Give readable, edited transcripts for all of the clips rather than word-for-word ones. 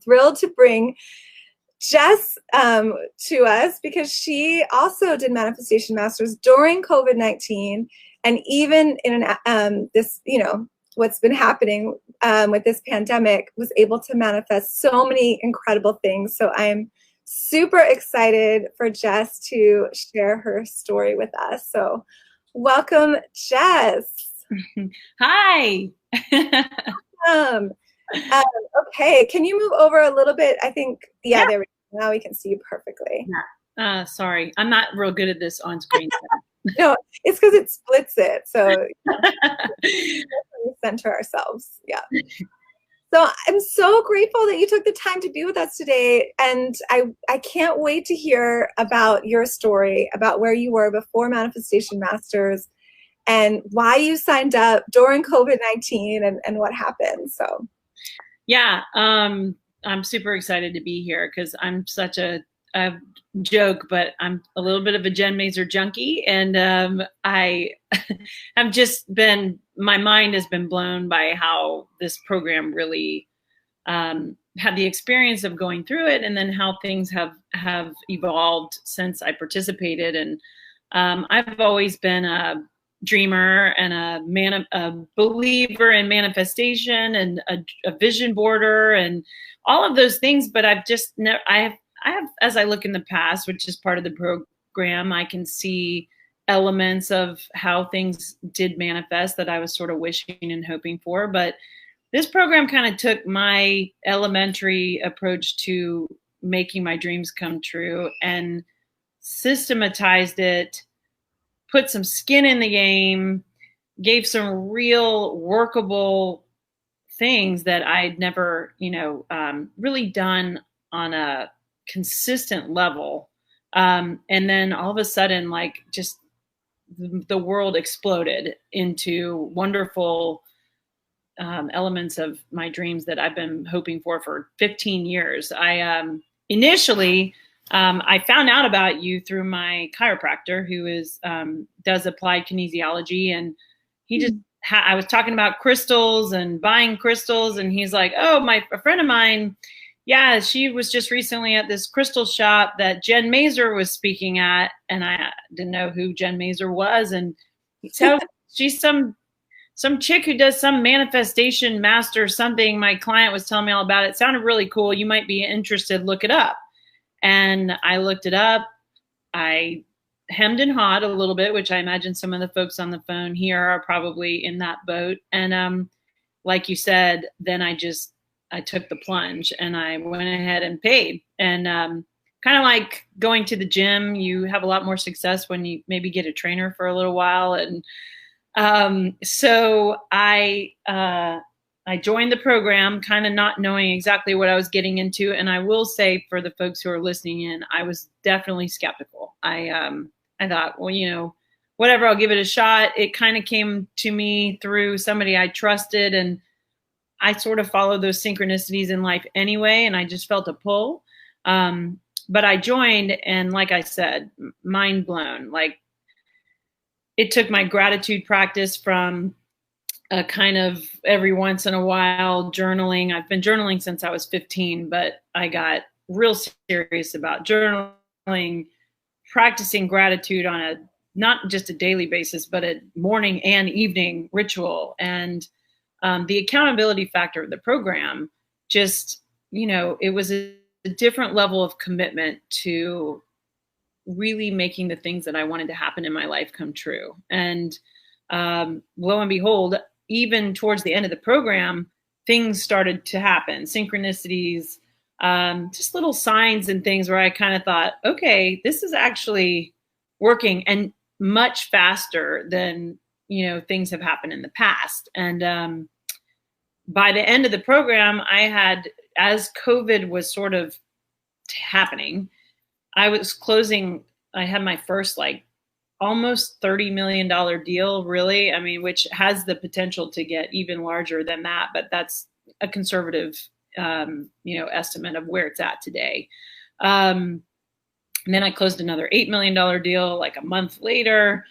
thrilled to bring Jess to us because she also did Manifestation Masters during COVID-19, and even in this, what's been happening with this pandemic, was able to manifest so many incredible things. So I'm super excited for Jess to share her story with us. So welcome, Jess. Hi. Okay, can you move over a little bit? I think, yeah. There we go. Now we can see you perfectly. Yeah. Sorry, I'm not real good at this on screen. No, it's because it splits it. So we center ourselves. Yeah. So I'm so grateful that you took the time to be with us today. And I can't wait to hear about your story, about where you were before Manifestation Masters and why you signed up during COVID-19 and what happened. So yeah, I'm super excited to be here because I'm such a joke, but I'm a little bit of a Jen Mazer junkie, and I have just been, my mind has been blown by how this program really had the experience of going through it, and then how things have evolved since I participated. And I've always been a dreamer and a believer in manifestation and a vision boarder and all of those things. But I've just never, I have, as I look in the past, which is part of the program, I can see elements of how things did manifest that I was sort of wishing and hoping for. But this program kind of took my elementary approach to making my dreams come true and systematized it, put some skin in the game, gave some real workable things that I'd never, really done on a consistent level. And then all of a sudden, like, just the world exploded into wonderful elements of my dreams that I've been hoping for 15 years. Initially, I found out about you through my chiropractor, who does applied kinesiology, and he just I was talking about crystals and buying crystals, and he's like, "Oh, a friend of mine, yeah, she was just recently at this crystal shop that Jen Mazer was speaking at," and I didn't know who Jen Mazer was, and so she's some chick who does some manifestation master something. My client was telling me all about it. It sounded really cool. You might be interested. Look it up. And I looked it up. I hemmed and hawed a little bit, which I imagine some of the folks on the phone here are probably in that boat. And like you said, then I took the plunge and I went ahead and paid. And kind of like going to the gym, you have a lot more success when you maybe get a trainer for a little while. And so I joined the program kind of not knowing exactly what I was getting into. And I will say, for the folks who are listening in, I was definitely skeptical. I thought, well, whatever, I'll give it a shot. It kind of came to me through somebody I trusted, and I sort of followed those synchronicities in life anyway. And I just felt a pull. But I joined, and like I said, mind blown. Like, it took my gratitude practice from a kind of every once in a while journaling. I've been journaling since I was 15, but I got real serious about journaling, practicing gratitude on not just a daily basis, but a morning and evening ritual. And the accountability factor of the program, just, it was a different level of commitment to really making the things that I wanted to happen in my life come true. And lo and behold, even towards the end of the program, things started to happen, synchronicities, just little signs and things where I kind of thought, okay, this is actually working, and much faster than, things have happened in the past. And by the end of the program, I had, as COVID was sort of happening, I had my first almost $30 million deal, really. I mean, which has the potential to get even larger than that, but that's a conservative, estimate of where it's at today. And then I closed another $8 million deal like a month later.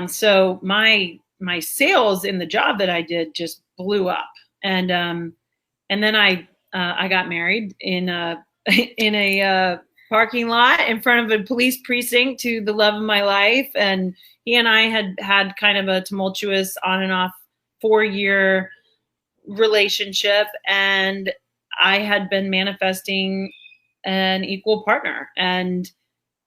So my sales in the job that I did just blew up. And then I I got married in a in a parking lot in front of a police precinct to the love of my life, and he and I had kind of a tumultuous on and off 4-year relationship, and I had been manifesting an equal partner, and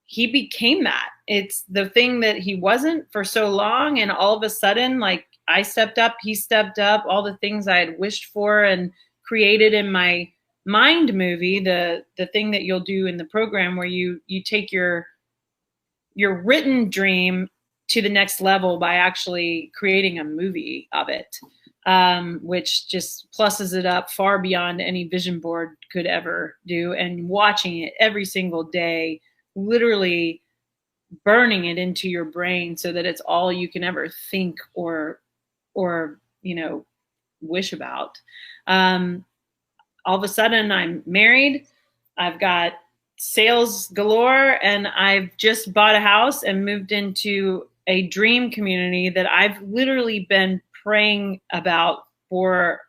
he became that. It's the thing that he wasn't for so long, and all of a sudden, like, I stepped up, he stepped up, all the things I had wished for and created in my mind movie, the thing that you'll do in the program where you take your written dream to the next level by actually creating a movie of it, which just pluses it up far beyond any vision board could ever do. And watching it every single day, literally burning it into your brain so that it's all you can ever think or wish about. All of a sudden, I'm married. I've got sales galore, and I've just bought a house and moved into a dream community that I've literally been praying about for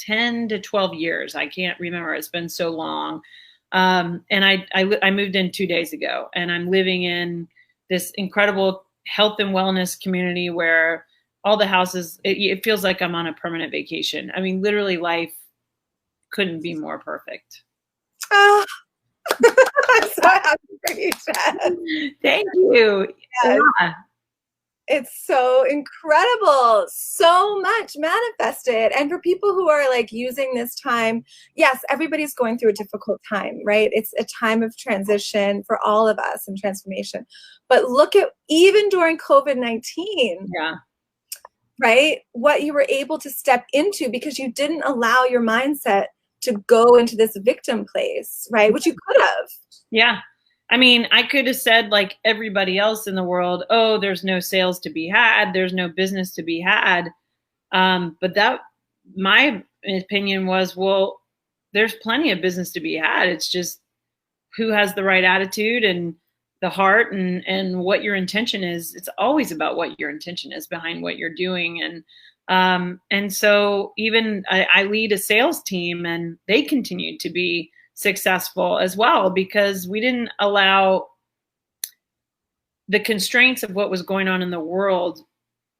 10 to 12 years. I can't remember. It's been so long. And I moved in 2 days ago, and I'm living in this incredible health and wellness community where all the houses, it feels like I'm on a permanent vacation. I mean, literally life couldn't be more perfect. Oh, I'm so happy for you, Jess. Thank you. Yes. Yeah. It's so incredible. So much manifested. And for people who are like using this time, yes, everybody's going through a difficult time, right? It's a time of transition for all of us and transformation. But look at, even during COVID-19, Yeah. right? What you were able to step into because you didn't allow your mindset to go into this victim place, right? Which you could have. Yeah. I mean, I could have said, like everybody else in the world, oh, there's no sales to be had. There's no business to be had. But that, my opinion was, well, there's plenty of business to be had. It's just who has the right attitude and the heart and what your intention is. It's always about what your intention is behind what you're doing. And so even I lead a sales team, and they continue to be successful as well, because we didn't allow the constraints of what was going on in the world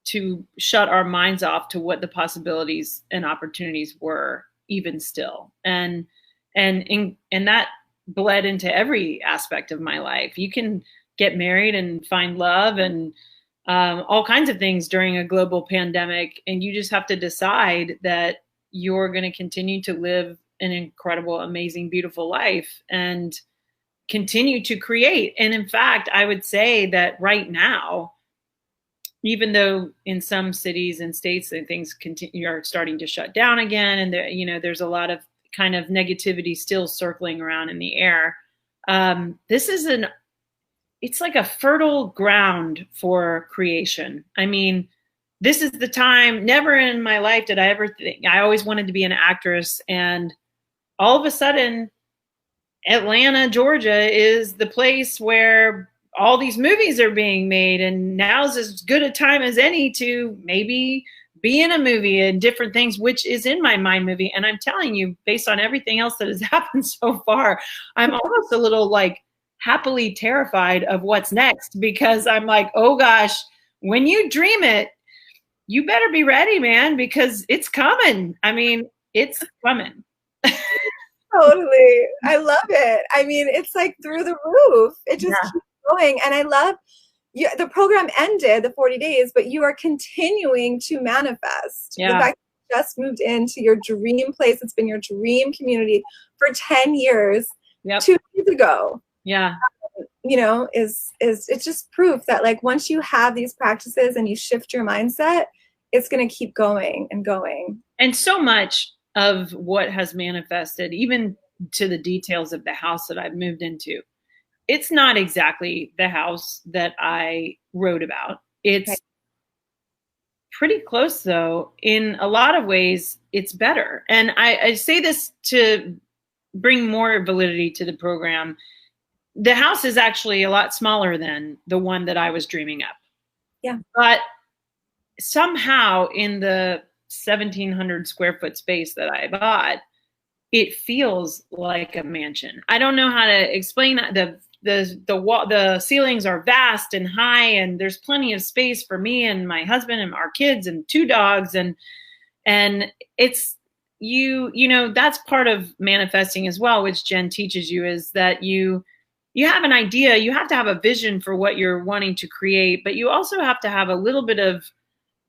to shut our minds off to what the possibilities and opportunities were, even still. And that bled into every aspect of my life. You can get married and find love and all kinds of things during a global pandemic, and you just have to decide that you're going to continue to live an incredible, amazing, beautiful life and continue to create. And in fact, I would say that right now, even though in some cities and states and things are starting to shut down again, and there's a lot of kind of negativity still circling around in the air, this is it's like a fertile ground for creation. I mean, this is the time. Never in my life did I ever think, I always wanted to be an actress, and all of a sudden, Atlanta, Georgia is the place where all these movies are being made, and now's as good a time as any to maybe be in a movie and different things, which is in my mind movie. And I'm telling you, based on everything else that has happened so far, I'm almost a little like happily terrified of what's next, because I'm like, oh gosh, when you dream it, you better be ready, man, because it's coming. I mean, it's coming. Totally. I love it. I mean, it's like through the roof. It just keeps going. And I love the program ended, the 40 days, but you are continuing to manifest. Yeah. The fact that you just moved into your dream place. It's been your dream community for 10 years. Yep. 2 years ago. Yeah. It's just proof that like once you have these practices and you shift your mindset, it's going to keep going and going. And so much of what has manifested, even to the details of the house that I've moved into, it's not exactly the house that I wrote about. It's pretty close, though. In a lot of ways, it's better. And I say this to bring more validity to the program. The house is actually a lot smaller than the one that I was dreaming up. Yeah. But somehow in the 1,700 square foot space that I bought, it feels like a mansion. I don't know how to explain that. The ceilings are vast and high, and there's plenty of space for me and my husband and our kids and 2 dogs, and it's you know, that's part of manifesting as well, which Jen teaches you, is that you have an idea, you have to have a vision for what you're wanting to create, but you also have to have a little bit of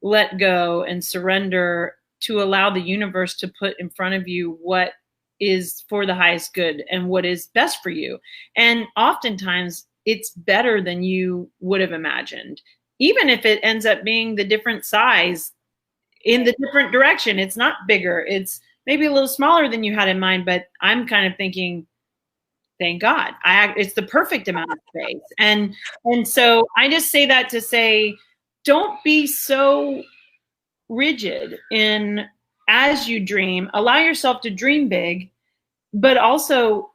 let go and surrender to allow the universe to put in front of you what is for the highest good and what is best for you. And oftentimes it's better than you would have imagined, even if it ends up being the different size in the different direction. It's not bigger, it's maybe a little smaller than you had in mind, but I'm kind of thinking, thank God, it's the perfect amount of space. And so I just say that to say, don't be so rigid in as you dream. Allow yourself to dream big, but also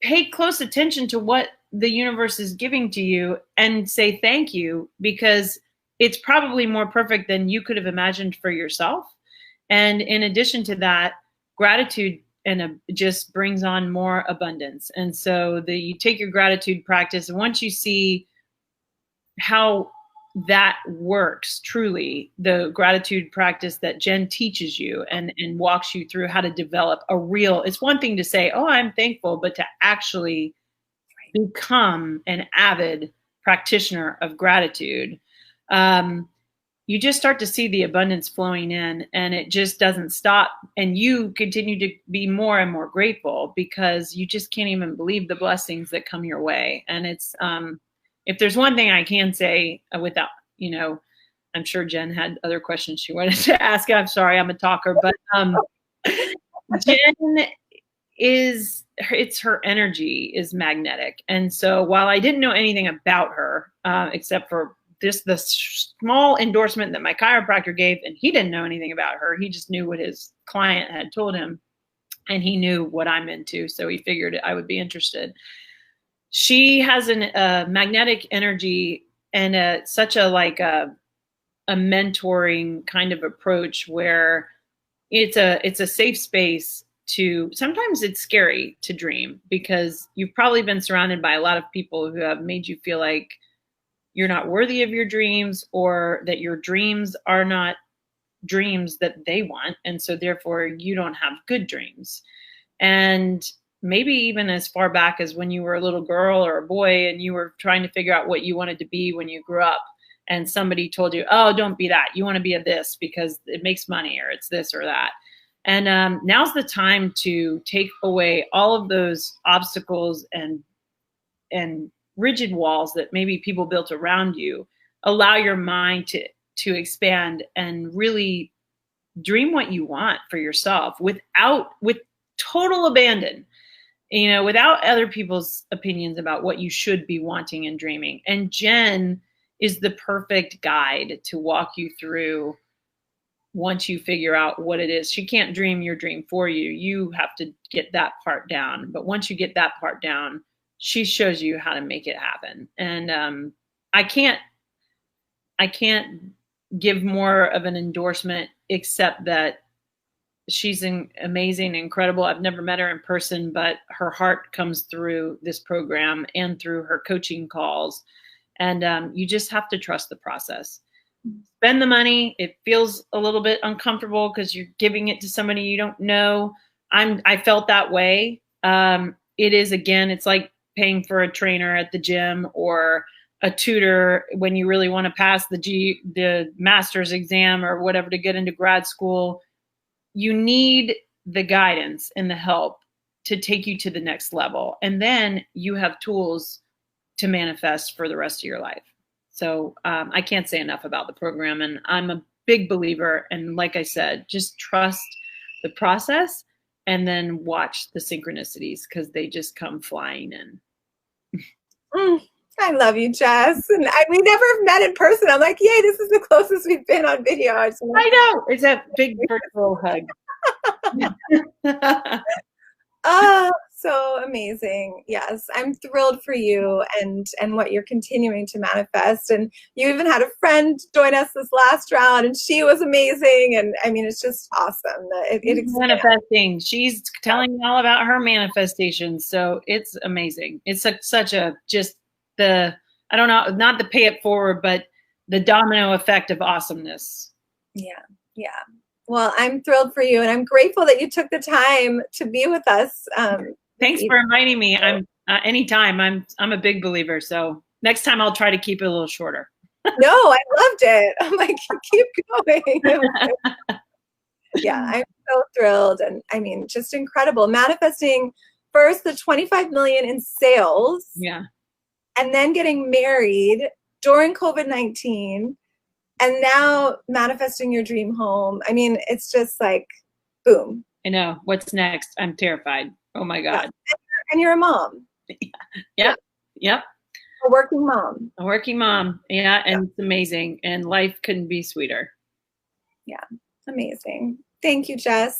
pay close attention to what the universe is giving to you and say thank you, because it's probably more perfect than you could have imagined for yourself. And in addition to that, gratitude just brings on more abundance. And so you take your gratitude practice, and once you see how that works, truly, the gratitude practice that Jen teaches you and walks you through how to develop it's one thing to say, oh, I'm thankful, but to actually become an avid practitioner of gratitude, you just start to see the abundance flowing in, and it just doesn't stop. And you continue to be more and more grateful because you just can't even believe the blessings that come your way. And it's, if there's one thing I can say without, I'm sure Jen had other questions she wanted to ask. I'm sorry, I'm a talker, but Jen it's her energy is magnetic. And so while I didn't know anything about her, except for just the small endorsement that my chiropractor gave, and he didn't know anything about her, he just knew what his client had told him, and he knew what I'm into, so he figured I would be interested. She has a magnetic energy and such a mentoring kind of approach where it's a safe space to, sometimes it's scary to dream because you've probably been surrounded by a lot of people who have made you feel like you're not worthy of your dreams, or that your dreams are not dreams that they want. And so therefore you don't have good dreams. And maybe even as far back as when you were a little girl or a boy and you were trying to figure out what you wanted to be when you grew up, and somebody told you, oh, don't be that. You want to be a this because it makes money, or it's this or that. And now's the time to take away all of those obstacles and rigid walls that maybe people built around you. Allow your mind to expand and really dream what you want for yourself with total abandon, without other people's opinions about what you should be wanting and dreaming. And Jen is the perfect guide to walk you through once you figure out what it is. She can't dream your dream for you. You have to get that part down. But once you get that part down, she shows you how to make it happen. And I can't give more of an endorsement except that she's amazing, incredible. I've never met her in person, but her heart comes through this program and through her coaching calls. And you just have to trust the process. Spend the money. It feels a little bit uncomfortable because you're giving it to somebody you don't know. I felt that way. It is, again, it's like paying for a trainer at the gym or a tutor when you really want to pass the master's exam or whatever to get into grad school. You need the guidance and the help to take you to the next level. And then you have tools to manifest for the rest of your life. So I can't say enough about the program, and I'm a big believer. And like I said, just trust the process and then watch the synchronicities because they just come flying in. I love you, Jess. And we never met in person. I'm like, yay, this is the closest we've been on video. I know. It's a big virtual hug. So amazing. Yes, I'm thrilled for you and what you're continuing to manifest. And you even had a friend join us this last round, and she was amazing. And I mean, it's just awesome that it She's expands. manifesting. She's telling me all about her manifestations. So it's amazing. It's such a just the, I don't know, not the pay it forward, but the domino effect of awesomeness. Yeah, yeah. Well, I'm thrilled for you, and I'm grateful that you took the time to be with us. Thanks for inviting me. I'm anytime. I'm a big believer. So next time I'll try to keep it a little shorter. No, I loved it. I'm like, keep going. Yeah, I'm so thrilled, and I mean, just incredible. Manifesting first the 25 million in sales, Yeah, and then getting married during COVID-19, and now manifesting your dream home. I mean, it's just like, boom. I know. What's next? I'm terrified. Oh my Yeah. God. And you're a mom. Yep. Yep. A working mom. A working mom. Yeah. And it's amazing. And life couldn't be sweeter. Yeah. Amazing. Thank you, Jess.